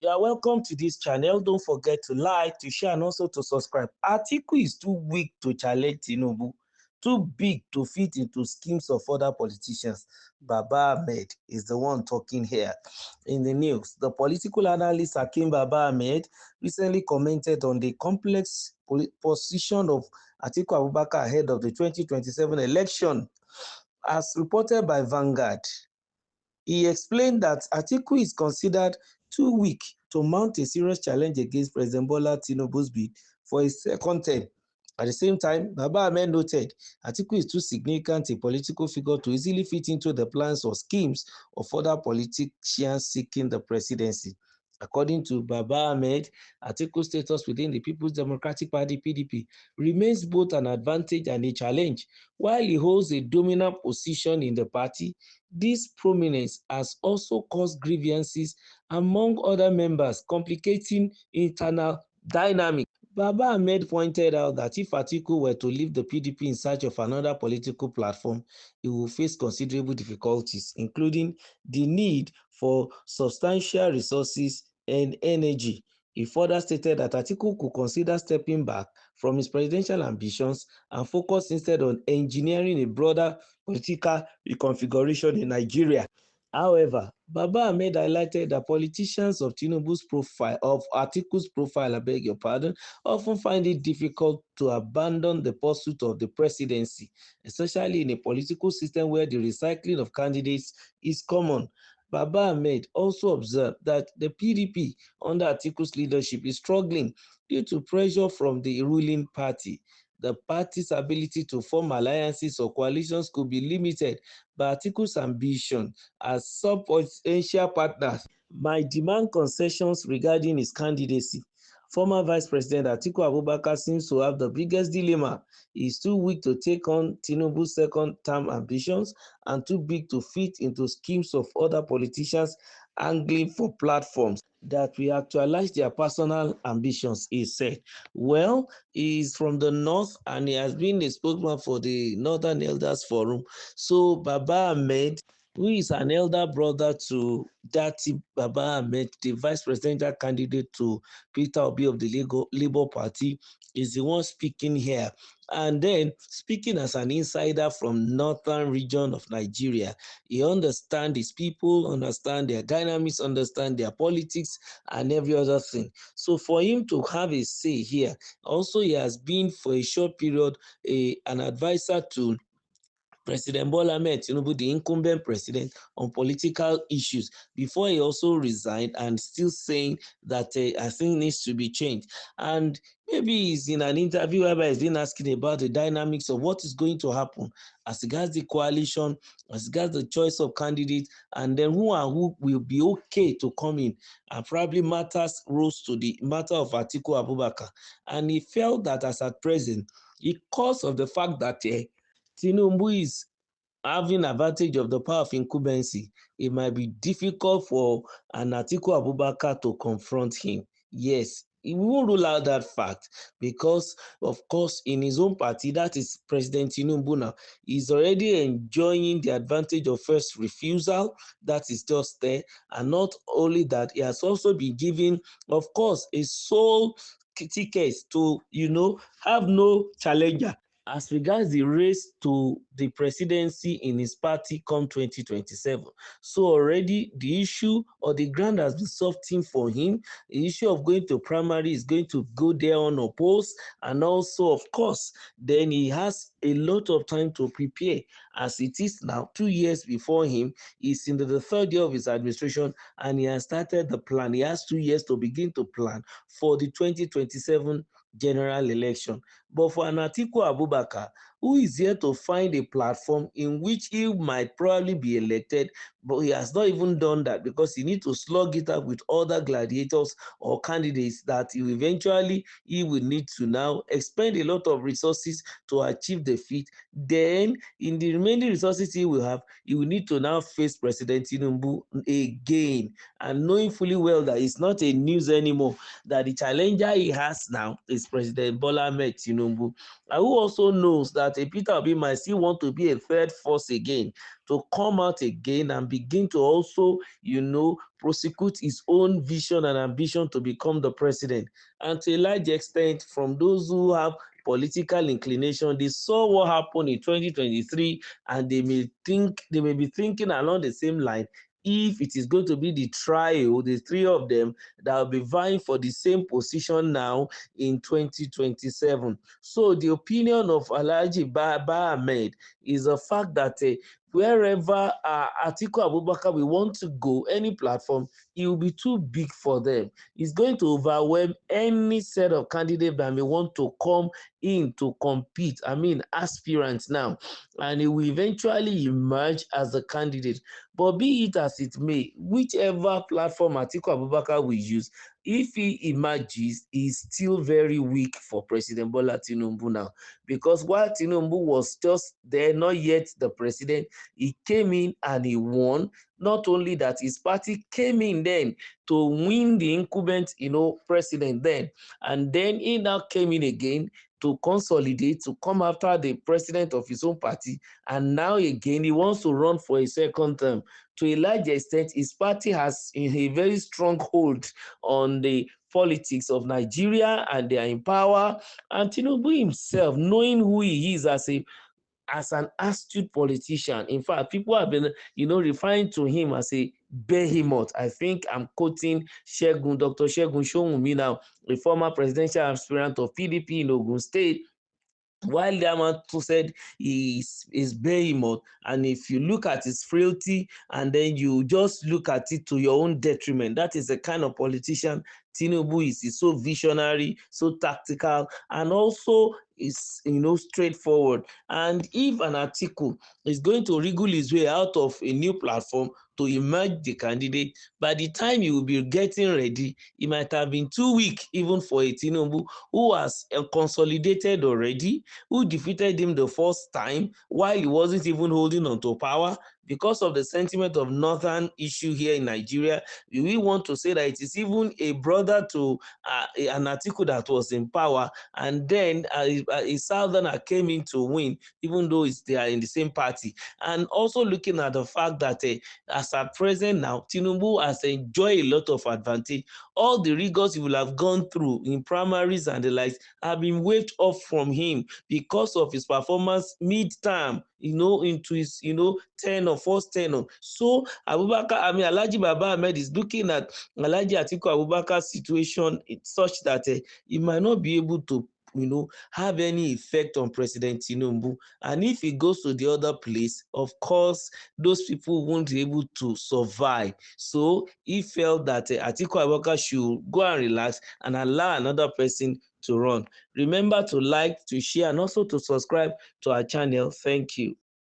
You are welcome to this channel. Don't forget to like, to share, and also to subscribe. Atiku is too weak to challenge Tinubu, too big to fit into schemes of other politicians. Baba Ahmed is the one talking here in the news. The political analyst Hakeem Baba Ahmed recently commented on the complex position of Atiku Abubakar ahead of the 2027 election. As reported by Vanguard, he explained that Atiku is considered too weak to mount a serious challenge against President Bola Tinubu's bid for a second term. At the same time, Baba Ahmed noted Atiku is too significant a political figure to easily fit into the plans or schemes of other politicians seeking the presidency. According to Baba Ahmed, Atiku's status within the People's Democratic Party (PDP) remains both an advantage and a challenge. While he holds a dominant position in the party, this prominence has also caused grievances among other members, complicating internal dynamics. Baba Ahmed pointed out that if Atiku were to leave the PDP in search of another political platform, he will face considerable difficulties, including the need for substantial resources and energy. He further stated that Atiku could consider stepping back from his presidential ambitions and focus instead on engineering a broader political reconfiguration in Nigeria. However, Baba Ahmed highlighted that politicians of Atiku's profile, I beg your pardon, often find it difficult to abandon the pursuit of the presidency, especially in a political system where the recycling of candidates is common. Baba Ahmed also observed that the PDP under Atiku's leadership is struggling due to pressure from the ruling party. The party's ability to form alliances or coalitions could be limited by Atiku's ambition as some potential partners might demand concessions regarding his candidacy. Former Vice President Atiku Abubakar seems to have the biggest dilemma. He is too weak to take on Tinubu's second-term ambitions and too big to fit into schemes of other politicians angling for platforms that will actualize their personal ambitions, he said. Well, he is from the north and he has been a spokesman for the Northern Elders Forum. So Baba Ahmed, who is an elder brother to Dati Baba Ahmed, the vice presidential candidate to Peter Obi of the Labour Party, is the one speaking here. And then speaking as an insider from northern region of Nigeria, he understands his people, understand their dynamics, understand their politics and every other thing. So for him to have a say here, also he has been for a short period an advisor to President Bola Ahmed Tinubu, the incumbent president, on political issues before he also resigned, and still saying that I think needs to be changed. And maybe he's in an interview where he's been asking about the dynamics of what is going to happen as regards the coalition, as regards the choice of candidates, and then who and who will be okay to come in, and probably matters rose to the matter of Atiku Abubakar. And he felt that as at present, because of the fact that Tinubu is having advantage of the power of incumbency, it might be difficult for an Atiku Abubakar to confront him. Yes, he won't rule out that fact because, of course, in his own party, that is President Tinubu now, he's already enjoying the advantage of first refusal. That is just there. And not only that, he has also been given, of course, a sole ticket to, have no challenger as regards the race to the presidency in his party come 2027. So already the issue or the ground has been softening for him. The issue of going to primary is going to go there unopposed, and also, of course, then he has a lot of time to prepare. As it is now, 2 years before him, he's in the third year of his administration, and he has started the plan. He has 2 years to begin to plan for the 2027 general election. But for an Atiku Abubakar, who is here to find a platform in which he might probably be elected, but he has not even done that because he needs to slug it up with other gladiators or candidates that he will need to now expend a lot of resources to achieve defeat. Then, in the remaining resources he will have, he will need to now face President Tinubu again. And knowing fully well that it's not a news anymore, that the challenger he has now is President Bola Ahmed Tinubu. Tinubu, and who also knows that a Peter Obi might still want to be a third force again, to come out again and begin to also, prosecute his own vision and ambition to become the president. And to a large extent, from those who have political inclination, they saw what happened in 2023, and they may be thinking along the same line. If it is going to be the trio, the three of them that will be vying for the same position now in 2027. So the opinion of Alhaji Baba Ahmed is the fact that wherever Atiku Abubakar will want to go, any platform, it will be too big for them. It's going to overwhelm any set of candidates that may want to come in to compete. I mean, aspirants now, and it will eventually emerge as a candidate. But be it as it may, whichever platform Atiku Abubakar will use, if he emerges, he's still very weak for President Bola Tinubu now. Because while Tinubu was just there, not yet the president, he came in and he won. Not only that, his party came in then to win the incumbent, president then. And then he now came in again to consolidate, to come after the president of his own party. And now again, he wants to run for a second term. To a large extent, his party has a very strong hold on the politics of Nigeria, and they are in power. And Tinubu himself, knowing who he is as an astute politician. In fact, people have been, referring to him as a behemoth. I think I'm quoting Dr. Segun Showunmi now, a former presidential aspirant of PDP in Ogun State. While Diamond said is behemoth, and if you look at his frailty and then you just look at it to your own detriment, that is the kind of politician Tinubu is. He's so visionary, so tactical, and also is straightforward. And if an Atiku is going to wriggle his way out of a new platform to emerge the candidate, by the time he will be getting ready, he might have been too weak even for a Tinubu who has consolidated already, who defeated him the first time while he wasn't even holding on to power. Because of the sentiment of northern issue here in Nigeria, we want to say that it is even a brother to an Atiku that was in power, and then a southerner came in to win, even though they are in the same party. And also looking at the fact that as at present now, Tinubu has enjoyed a lot of advantage. All the rigors he will have gone through in primaries and the likes have been waived off from him because of his performance mid-term, into his, tenure, first tenure. So Alhaji Baba Ahmed is looking at Alhaji Atiku Abubakar's situation such that he might not be able to have any effect on President Tinubu. And if he goes to the other place, of course, those people won't be able to survive. So he felt that Atiku Abubakar should go and relax and allow another person to run. Remember to like, to share, and also to subscribe to our channel. Thank you.